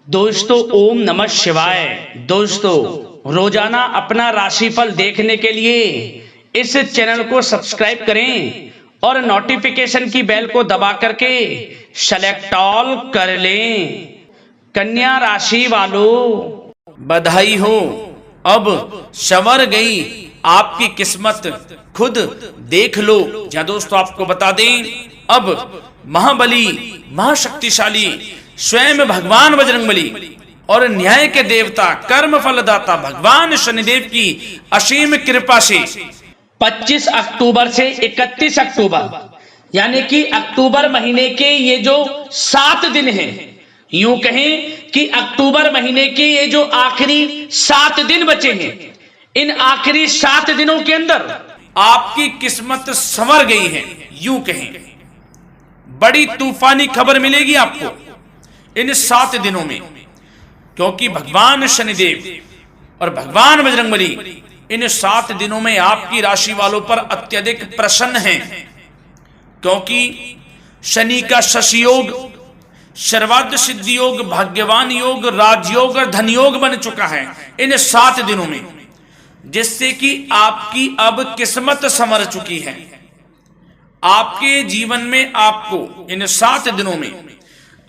दोस्तों ओम नमः शिवाय। दोस्तों रोजाना अपना राशिफल देखने के लिए इस चैनल को सब्सक्राइब करें और नोटिफिकेशन की बेल को दबा करके सेलेक्ट ऑल कर लें। कन्या राशि वालों बधाई हो, अब संवर गई आपकी किस्मत, खुद देख लो। या दोस्तों आपको बता दें, अब महाबली महाशक्तिशाली स्वयं भगवान बजरंगबली और न्याय के देवता कर्म फलदाता भगवान शनिदेव की असीम कृपा से 25 अक्टूबर से 31 अक्टूबर यानी कि अक्टूबर महीने के ये जो 7 दिन हैं, यूं कहें कि अक्टूबर महीने के ये जो आखिरी 7 दिन बचे हैं, इन आखिरी 7 दिनों के अंदर आपकी किस्मत संवर गई है। यूं कहें बड़ी तूफानी खबर मिलेगी आपको इन 7 दिनों में, क्योंकि भगवान शनिदेव और भगवान बजरंगबली इन 7 दिनों में आपकी राशि वालों पर अत्यधिक प्रसन्न हैं, क्योंकि शनि का शशि योग, सर्वार्थ सिद्धि योग, भाग्यवान योग, राजयोग और धन योग बन चुका है इन 7 दिनों में, जिससे कि आपकी अब किस्मत संवर चुकी है। आपके जीवन में आपको इन 7 दिनों में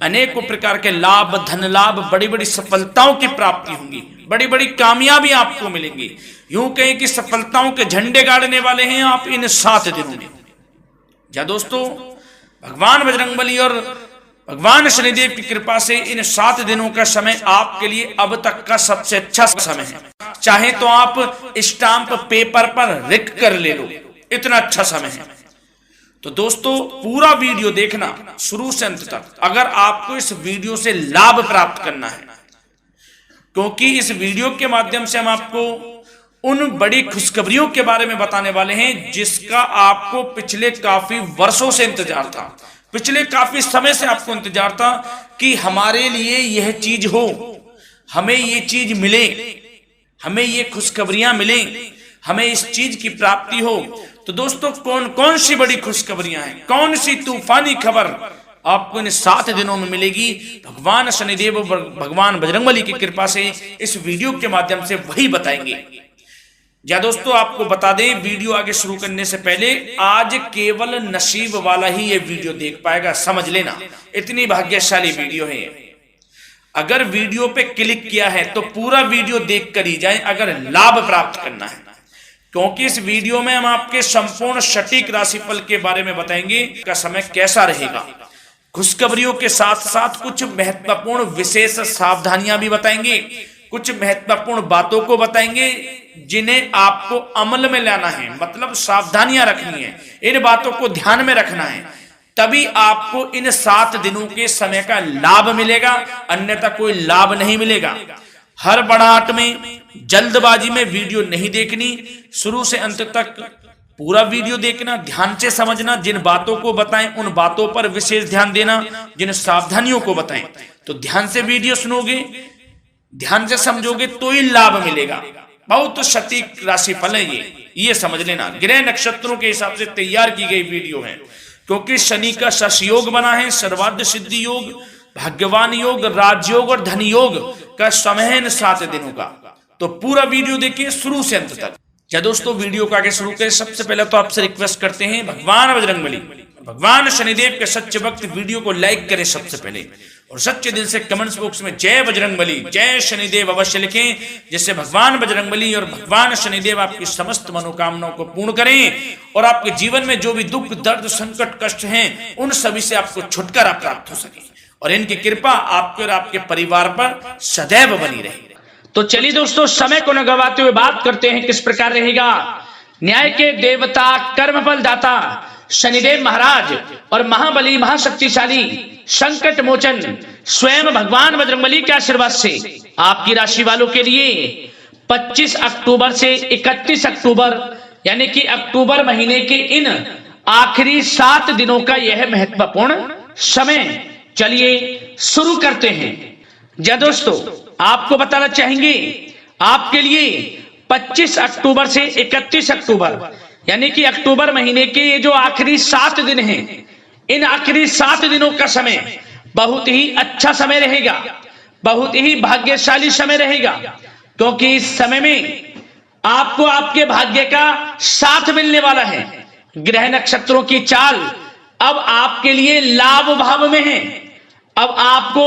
अनेकों प्रकार के लाभ, धन लाभ, बड़ी बड़ी सफलताओं की प्राप्ति होंगी, बड़ी बड़ी कामयाबी आपको मिलेंगी। यूं कहें कि सफलताओं के झंडे गाड़ने वाले हैं आप इन 7 दिनों में। या दोस्तों भगवान बजरंगबली और भगवान शनिदेव की कृपा से इन 7 दिनों का समय आपके लिए अब तक का सबसे अच्छा समय है। चाहे तो आप स्टाम्प पेपर पर लिख कर ले लो, इतना अच्छा समय है। तो दोस्तों पूरा वीडियो देखना शुरू से अंत तक, अगर आपको इस वीडियो से लाभ प्राप्त करना है, क्योंकि इस वीडियो के माध्यम से हम आपको उन बड़ी खुशखबरियों के बारे में बताने वाले हैं जिसका आपको पिछले काफी वर्षों से इंतजार था, पिछले काफी समय से आपको इंतजार था कि हमारे लिए यह चीज हो, हमें ये चीज मिले, हमें ये खुशखबरियां मिले, हमें इस चीज की प्राप्ति हो। तो दोस्तों कौन कौन सी बड़ी खुशखबरियां हैं, कौन सी तूफानी खबर आपको इन 7 दिनों में मिलेगी, भगवान शनिदेव और भगवान बजरंगबली की कृपा से इस वीडियो के माध्यम से वही बताएंगे। या दोस्तों आपको बता दें, वीडियो आगे शुरू करने से पहले आज केवल नसीब वाला ही ये वीडियो देख पाएगा, समझ लेना, इतनी भाग्यशाली वीडियो है। अगर वीडियो पे क्लिक किया है तो पूरा वीडियो देख कर ही जाए अगर लाभ प्राप्त करना है, क्योंकि इस वीडियो में हम आपके संपूर्ण सटीक राशिफल के बारे में बताएंगे का समय कैसा रहेगा। खुशखबरियों के साथ साथ कुछ महत्वपूर्ण विशेष सावधानियां भी बताएंगे, कुछ महत्वपूर्ण बातों को बताएंगे जिन्हें आपको अमल में लाना है, मतलब सावधानियां रखनी है, इन बातों को ध्यान में रखना है, तभी आपको इन 7 दिनों के समय का लाभ मिलेगा, अन्यथा कोई लाभ नहीं मिलेगा। हर बड़ाहट में, जल्दबाजी में वीडियो नहीं देखनी, शुरू से अंत तक पूरा वीडियो देखना, ध्यान से समझना, जिन बातों को बताएं उन बातों पर विशेष ध्यान देना, जिन सावधानियों को बताएं तो ध्यान से वीडियो सुनोगे, ध्यान से समझोगे तो ही लाभ मिलेगा। बहुत सटीक राशिफल है ये समझ लेना, ग्रह नक्षत्रों के हिसाब से तैयार की गई वीडियो है, क्योंकि शनि का शश योग बना है, सर्वार्थ सिद्धि योग, भाग्यवान योग, राजयोग और धन योग का समय है इन 7 दिनों का। तो पूरा वीडियो देखिए शुरू से अंत तक। या दोस्तों वीडियो को आगे शुरू करें, सबसे पहले तो आपसे रिक्वेस्ट करते हैं, भगवान बजरंगबली, भगवान शनिदेव के सच्चे भक्त वीडियो को लाइक करें सबसे पहले, और सच्चे दिल से कमेंट्स बॉक्स में जय बजरंगबली, जय शनिदेव अवश्य लिखें, जिससे भगवान बजरंगबली और भगवान शनिदेव आपकी समस्त मनोकामनाओं को पूर्ण करें और आपके जीवन में जो भी दुख, दर्द, संकट, कष्ट हैं उन सभी से आपको छुटकारा प्राप्त हो सके और इनकी कृपा आपके और आपके परिवार पर सदैव बनी रहे। तो चलिए दोस्तों समय को न गवाते हुए बात करते हैं किस प्रकार रहेगा न्याय के देवता, कर्मफल दाता शनिदेव महाराज और महाबली महाशक्तिशाली संकट मोचन स्वयं भगवान बजरंगबली के आशीर्वाद से आपकी राशि वालों के लिए 25 अक्टूबर से 31 अक्टूबर यानी कि अक्टूबर महीने के इन आखिरी 7 दिनों का यह महत्वपूर्ण समय। चलिए शुरू करते हैं। या दोस्तों आपको बताना चाहेंगे, आपके लिए 25 अक्टूबर से 31 अक्टूबर यानी कि अक्टूबर महीने के ये जो आखिरी 7 दिन हैं, इन आखिरी 7 दिनों का समय बहुत ही अच्छा समय रहेगा। बहुत ही भाग्यशाली समय रहेगा, क्योंकि इस समय में आपको आपके भाग्य का साथ मिलने वाला है। ग्रह नक्षत्रों की चाल अब आपके लिए लाभ भाव में है। अब आपको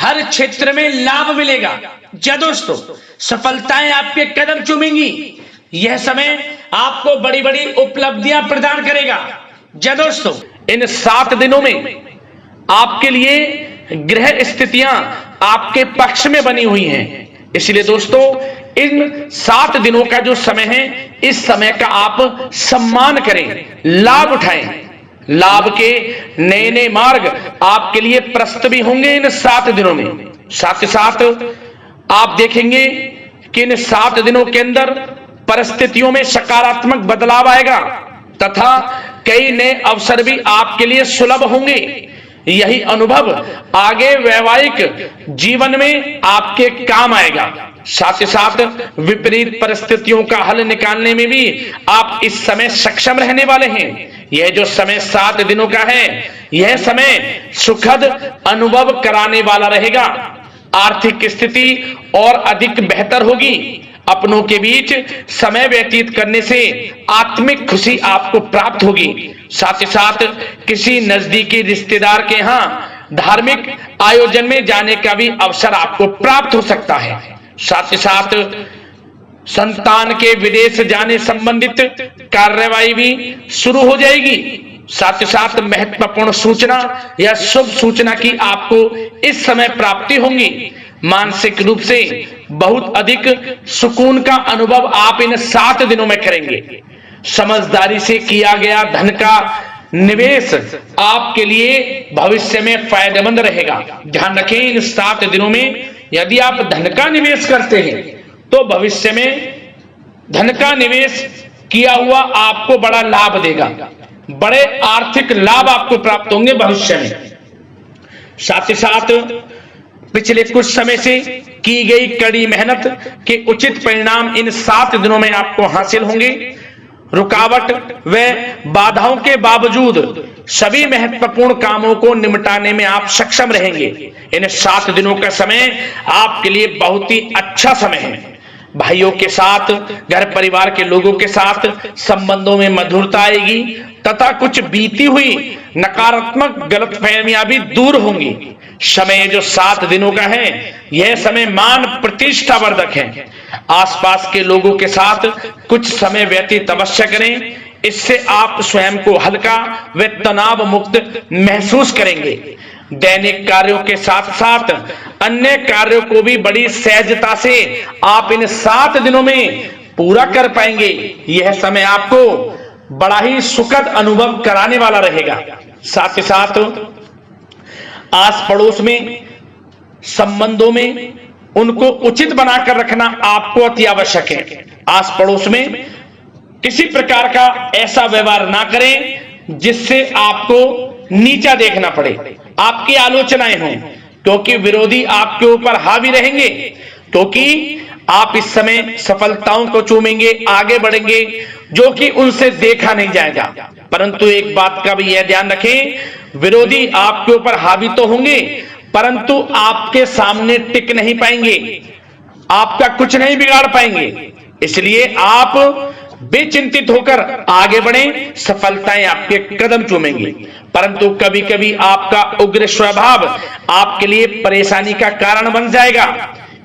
हर क्षेत्र में लाभ मिलेगा। जय दोस्तों, सफलताएं आपके कदम चूमेंगी। यह समय आपको बड़ी बड़ी उपलब्धियां प्रदान करेगा। जय दोस्तों, इन 7 दिनों में आपके लिए ग्रह स्थितियां आपके पक्ष में बनी हुई हैं। इसलिए दोस्तों, इन 7 दिनों का जो समय है, इस समय का आप सम्मान करें, लाभ उठाएं। लाभ के नए नए मार्ग आपके लिए प्रशस्त भी होंगे इन 7 दिनों में। साथ ही साथ आप देखेंगे कि इन 7 दिनों के अंदर परिस्थितियों में सकारात्मक बदलाव आएगा तथा कई नए अवसर भी आपके लिए सुलभ होंगे। यही अनुभव आगे वैवाहिक जीवन में आपके काम आएगा। साथ ही साथ विपरीत परिस्थितियों का हल निकालने में भी आप इस समय सक्षम रहने वाले हैं। यह जो समय 7 दिनों का है, यह समय सुखद अनुभव कराने वाला रहेगा। आर्थिक स्थिति और अधिक बेहतर होगी। अपनों के बीच समय व्यतीत करने से आत्मिक खुशी आपको प्राप्त होगी। साथ ही साथ किसी नजदीकी रिश्तेदार के यहाँ धार्मिक आयोजन में जाने का भी अवसर आपको प्राप्त हो सकता है। साथ ही साथ संतान के विदेश जाने संबंधित कार्यवाही भी शुरू हो जाएगी। साथ ही साथ महत्वपूर्ण सूचना या शुभ सूचना की आपको इस समय प्राप्ति होंगी। मानसिक रूप से बहुत अधिक सुकून का अनुभव आप इन 7 दिनों में करेंगे। समझदारी से किया गया धन का निवेश आपके लिए भविष्य में फायदेमंद रहेगा। ध्यान रखें, इन 7 दिनों में यदि आप धन का निवेश करते हैं तो भविष्य में धन का निवेश किया हुआ आपको बड़ा लाभ देगा। बड़े आर्थिक लाभ आपको प्राप्त होंगे भविष्य में। साथ ही साथ पिछले कुछ समय से की गई कड़ी मेहनत के उचित परिणाम इन 7 दिनों में आपको हासिल होंगे। रुकावट व बाधाओं के बावजूद सभी महत्वपूर्ण कामों को निपटाने में आप सक्षम रहेंगे। इन 7 दिनों का समय आपके लिए बहुत ही अच्छा समय है। भाइयों के साथ, घर परिवार के लोगों के साथ संबंधों में मधुरता आएगी तथा कुछ बीती हुई नकारात्मक गलतफहमियां भी दूर होंगी। समय जो 7 दिनों का है, यह समय मान प्रतिष्ठा वर्धक है। आसपास के लोगों के साथ कुछ समय व्यतीत अवश्य करें। इससे आप स्वयं को हल्का व तनाव मुक्त महसूस करेंगे। दैनिक कार्यों के साथ साथ अन्य कार्यों को भी बड़ी सहजता से आप इन 7 दिनों में पूरा कर पाएंगे। यह समय आपको बड़ा ही सुखद अनुभव कराने वाला रहेगा। साथ ही साथ आस पड़ोस में संबंधों में उनको उचित बनाकर रखना आपको अति आवश्यक है। आस पड़ोस में किसी प्रकार का ऐसा व्यवहार ना करें जिससे आपको नीचा देखना पड़े, आपकी आलोचनाएं हों, क्योंकि विरोधी आपके ऊपर हावी रहेंगे। क्योंकि आप इस समय सफलताओं को चूमेंगे, आगे बढ़ेंगे, जो कि उनसे देखा नहीं जाएगा। परंतु एक बात का भी यह ध्यान रखें, विरोधी आपके ऊपर हावी तो होंगे परंतु आपके सामने टिक नहीं पाएंगे, आपका कुछ नहीं बिगाड़ पाएंगे। इसलिए आप बेचिंतित होकर आगे बढ़ें, सफलताएं आपके कदम चूमेंगी। परंतु कभी कभी आपका उग्र स्वभाव आपके लिए परेशानी का कारण बन जाएगा।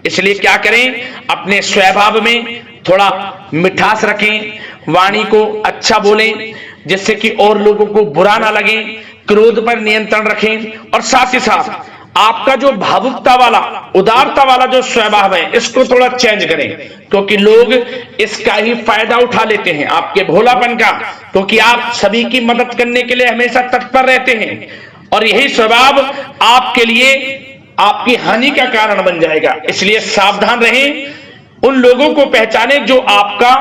इसलिए क्या करें, अपने स्वभाव में थोड़ा मिठास रखें, वाणी को अच्छा बोलें जिससे कि और लोगों को बुरा ना लगे, क्रोध पर नियंत्रण रखें। और साथ ही साथ आपका जो भावुकता वाला, उदारता वाला जो स्वभाव है, इसको थोड़ा चेंज करें, क्योंकि लोग इसका ही फायदा उठा लेते हैं, आपके भोलापन का, क्योंकि आप सभी की मदद करने के लिए हमेशा तत्पर रहते हैं। और यही स्वभाव आपके लिए आपकी हानि का कारण बन जाएगा। इसलिए सावधान रहें, उन लोगों को पहचानें जो आपका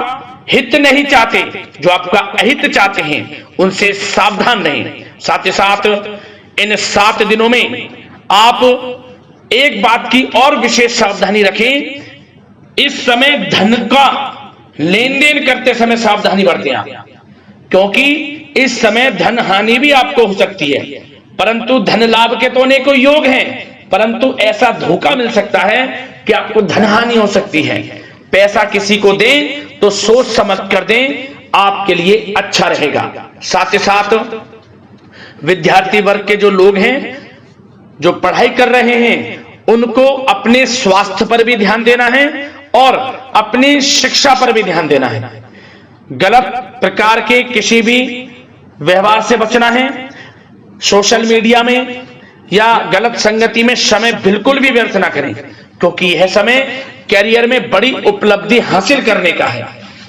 हित नहीं चाहते, जो आपका अहित चाहते हैं, उनसे सावधान रहें। साथ ही साथ इन 7 दिनों में आप एक बात की और विशेष सावधानी रखें, इस समय धन का लेन देन करते समय सावधानी बरतें आप, क्योंकि इस समय धन हानि भी आपको हो सकती है, परंतु धन लाभ के तो अनेकों योग हैं। परंतु ऐसा धोखा मिल सकता है कि आपको धनहानि हो सकती है। पैसा किसी को दें तो सोच समझ कर दें, आपके लिए अच्छा रहेगा। साथ ही साथ विद्यार्थी वर्ग के जो लोग हैं, जो पढ़ाई कर रहे हैं, उनको अपने स्वास्थ्य पर भी ध्यान देना है और अपनी शिक्षा पर भी ध्यान देना है। गलत प्रकार के किसी भी व्यवहार से बचना है। सोशल मीडिया में या गलत संगति में समय बिल्कुल भी व्यर्थ ना करें, क्योंकि यह समय कैरियर में बड़ी उपलब्धि हासिल करने का है।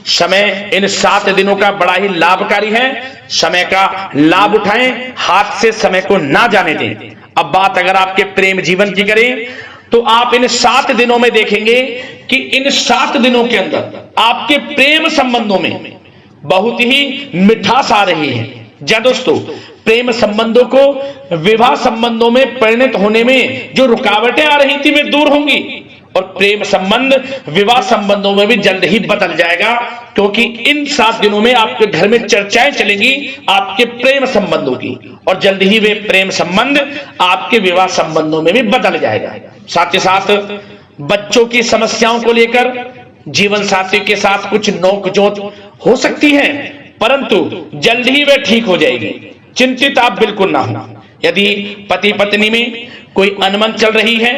समय इन 7 दिनों का बड़ा ही लाभकारी है। समय का लाभ उठाएं, हाथ से समय को ना जाने दें। अब बात अगर आपके प्रेम जीवन की करें तो आप इन 7 दिनों में देखेंगे कि इन 7 दिनों के अंदर आपके प्रेम संबंधों में बहुत ही मिठास आ रही है। जी दोस्तों, प्रेम संबंधों को विवाह संबंधों में परिणत होने में जो रुकावटें आ रही थी वे दूर होंगी और प्रेम संबंध विवाह संबंधों में भी जल्द ही बदल जाएगा, क्योंकि इन 7 दिनों में आपके घर में चर्चाएं चलेंगी आपके प्रेम संबंधों की और जल्द ही वे प्रेम संबंध आपके विवाह संबंधों में भी बदल जाएगा। साथ ही साथ बच्चों की समस्याओं को लेकर जीवन साथी के साथ कुछ नोकझोंक हो सकती है, परंतु जल्द ही वे ठीक हो जाएगी। चिंतित आप बिल्कुल ना हो। यदि पति पत्नी में कोई अनबन चल रही है,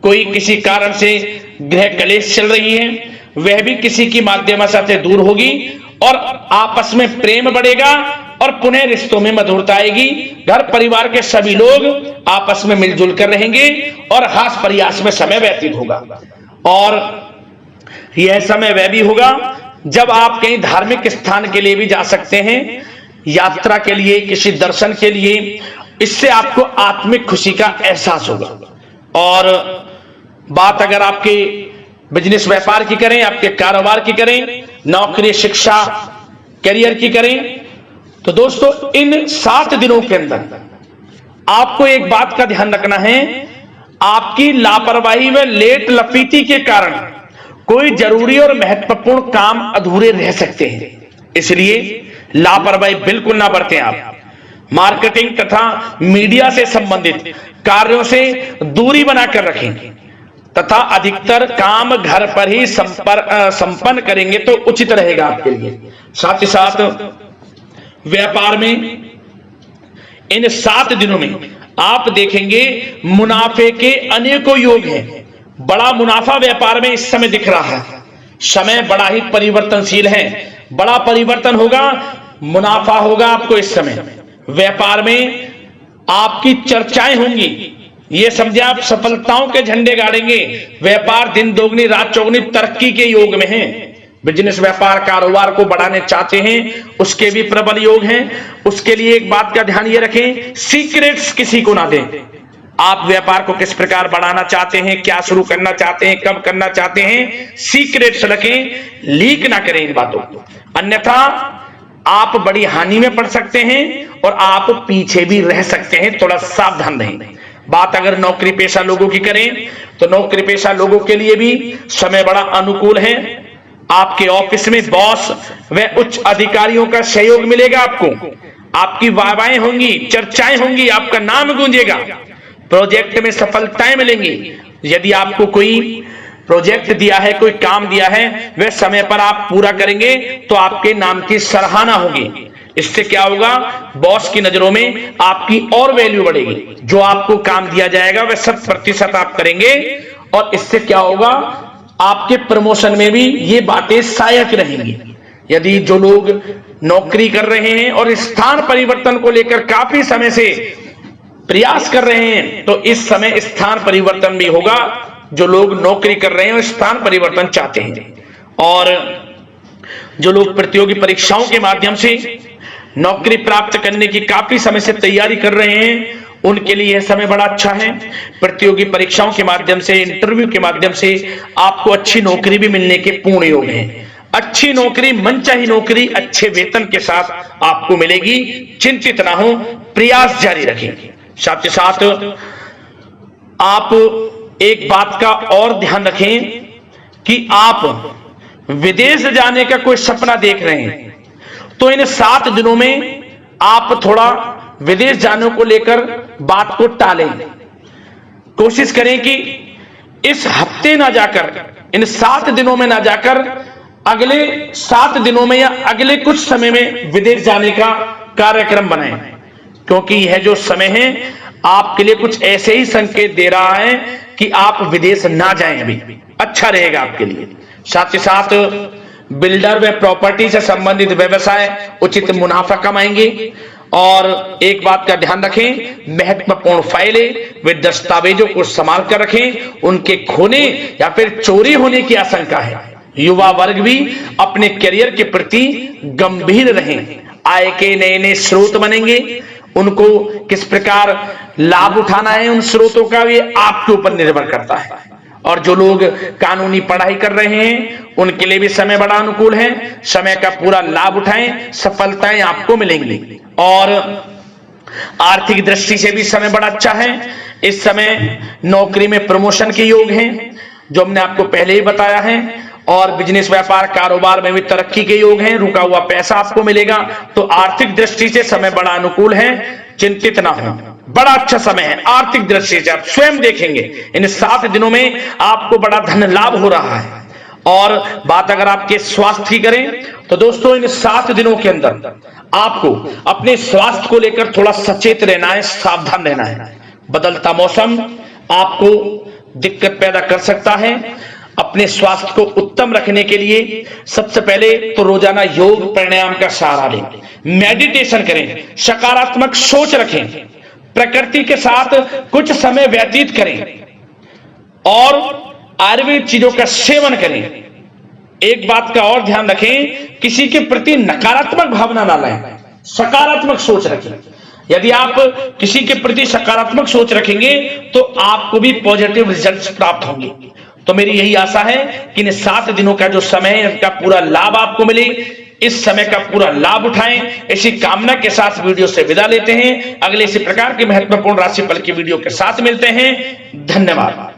कोई किसी कारण से गृह कलेश चल रही है, वह भी किसी की माध्यम से दूर होगी और आपस में प्रेम बढ़ेगा और पुनः रिश्तों में मधुरता आएगी। घर परिवार के सभी लोग आपस में मिलजुल कर रहेंगे और हास प्रयास में समय व्यतीत होगा। और यह समय वह भी होगा जब आप कहीं धार्मिक स्थान के लिए भी जा सकते हैं, यात्रा के लिए, किसी दर्शन के लिए। इससे आपको आत्मिक खुशी का एहसास होगा। और बात अगर आपके बिजनेस व्यापार की करें, आपके कारोबार की करें, नौकरी, शिक्षा, करियर की करें, तो दोस्तों इन 7 दिनों के अंदर आपको एक बात का ध्यान रखना है। आपकी लापरवाही व लेट लपीती के कारण कोई जरूरी और महत्वपूर्ण काम अधूरे रह सकते हैं, इसलिए लापरवाही बिल्कुल ना बरतें। आप मार्केटिंग तथा मीडिया से संबंधित कार्यों से दूरी बनाकर रखें तथा अधिकतर काम घर पर ही संपन्न करेंगे तो उचित रहेगा आपके लिए। साथ ही साथ व्यापार में इन 7 दिनों में आप देखेंगे मुनाफे के अनेकों योग हैं। बड़ा मुनाफा व्यापार में इस समय दिख रहा है। समय बड़ा ही परिवर्तनशील है, बड़ा परिवर्तन होगा, मुनाफा होगा आपको इस समय। व्यापार में आपकी चर्चाएं होंगी, ये समझे आप सफलताओं के झंडे गाड़ेंगे। व्यापार दिन दोगुनी रात चौगुनी तरक्की के योग में है। बिजनेस व्यापार कारोबार को बढ़ाने चाहते हैं, उसके भी प्रबल योग हैं। उसके लिए एक बात का ध्यान ये रखें, सीक्रेट्स किसी को ना दें। आप व्यापार को किस प्रकार बढ़ाना चाहते हैं, क्या शुरू करना चाहते हैं, कब करना चाहते हैं, सीक्रेट्स रखें, लीक ना करें इन बातों को, अन्यथा आप बड़ी हानि में पड़ सकते हैं और आप पीछे भी रह सकते हैं। थोड़ा सावधान रहें। बात अगर नौकरी पेशा लोगों की करें तो नौकरी पेशा लोगों के लिए भी समय बड़ा अनुकूल है। आपके ऑफिस में बॉस व उच्च अधिकारियों का सहयोग मिलेगा आपको। आपकी वाहवाहें होंगी, चर्चाएं होंगी, आपका नाम गूंजेगा। प्रोजेक्ट में सफलताएं मिलेंगी। यदि आपको कोई प्रोजेक्ट दिया है, कोई काम दिया है, वह समय पर आप पूरा करेंगे तो आपके नाम की सराहना होगी। इससे क्या होगा, बॉस की नजरों में आपकी और वैल्यू बढ़ेगी। जो आपको काम दिया जाएगा वह 100% आप करेंगे और इससे क्या होगा, आपके प्रमोशन में भी ये बातें सहायक रहेंगी। यदि जो लोग नौकरी कर रहे हैं और स्थान परिवर्तन को लेकर काफी समय से प्रयास कर रहे हैं, तो इस समय स्थान परिवर्तन भी होगा। जो लोग नौकरी कर रहे हैं और स्थान परिवर्तन चाहते हैं, और जो लोग प्रतियोगी परीक्षाओं के माध्यम से नौकरी प्राप्त करने की काफी समय से तैयारी कर रहे हैं, उनके लिए यह समय बड़ा अच्छा है। प्रतियोगी परीक्षाओं के माध्यम से, इंटरव्यू के माध्यम से आपको अच्छी नौकरी भी मिलने के पूर्ण योग हैं। अच्छी नौकरी, मनचाही नौकरी अच्छे वेतन के साथ आपको मिलेगी। चिंतित ना हो, प्रयास जारी रखें। साथ ही साथ आप एक बात का और ध्यान रखें कि आप विदेश जाने का कोई सपना देख रहे हैं तो इन 7 दिनों में आप थोड़ा विदेश जाने को लेकर बात को टालें। कोशिश करें कि इस हफ्ते ना जाकर, इन 7 दिनों में ना जाकर, अगले 7 दिनों में या अगले कुछ समय में विदेश जाने का कार्यक्रम बनाएं, क्योंकि यह जो समय है आपके लिए कुछ ऐसे ही संकेत दे रहा है कि आप विदेश ना जाएं, अभी अच्छा रहेगा आपके लिए। साथ ही साथ बिल्डर व प्रॉपर्टी से संबंधित व्यवसाय उचित मुनाफा कमाएंगे। और एक बात का ध्यान रखें, महत्वपूर्ण फाइलें व दस्तावेजों को संभाल कर रखें, उनके खोने या फिर चोरी होने की आशंका है। युवा वर्ग भी अपने करियर के प्रति गंभीर रहें। आय के नए नए स्रोत बनेंगे, उनको किस प्रकार लाभ उठाना है उन स्रोतों का भी आपके ऊपर निर्भर करता है। और जो लोग कानूनी पढ़ाई कर रहे हैं उनके लिए भी समय बड़ा अनुकूल है। समय का पूरा लाभ उठाएं, सफलताएं आपको मिलेंगी। और आर्थिक दृष्टि से भी समय बड़ा अच्छा है। इस समय नौकरी में प्रमोशन के योग हैं, जो हमने आपको पहले ही बताया है। और बिजनेस, व्यापार, कारोबार में भी तरक्की के योग हैं। रुका हुआ पैसा आपको मिलेगा। तो आर्थिक दृष्टि से समय बड़ा अनुकूल है, चिंतित ना हो, बड़ा अच्छा समय है आर्थिक दृष्टि से। आप स्वयं देखेंगे इन 7 दिनों में आपको बड़ा धन लाभ हो रहा है। और बात अगर आपके स्वास्थ्य की करें तो दोस्तों, इन 7 दिनों के अंदर आपको अपने स्वास्थ्य को लेकर थोड़ा सचेत रहना है, सावधान रहना है। बदलता मौसम आपको दिक्कत पैदा कर सकता है। अपने स्वास्थ्य को उत्तम रखने के लिए सबसे पहले तो रोजाना योग प्राणायाम का सहारा लें, मेडिटेशन करें, सकारात्मक सोच रखें, प्रकृति के साथ कुछ समय व्यतीत करें और आयुर्वेद चीजों का सेवन करें। एक बात का और ध्यान रखें, किसी के प्रति नकारात्मक भावना ना लाएं, सकारात्मक सोच रखें। यदि आप किसी के प्रति सकारात्मक सोच रखेंगे तो आपको भी पॉजिटिव रिजल्ट्स प्राप्त होंगे। तो मेरी यही आशा है कि इन 7 दिनों का जो समय है इसका पूरा लाभ आपको मिले। इस समय का पूरा लाभ उठाएं, ऐसी कामना के साथ वीडियो से विदा लेते हैं। अगले इसी प्रकार के महत्वपूर्ण राशिफल की वीडियो के साथ मिलते हैं। धन्यवाद।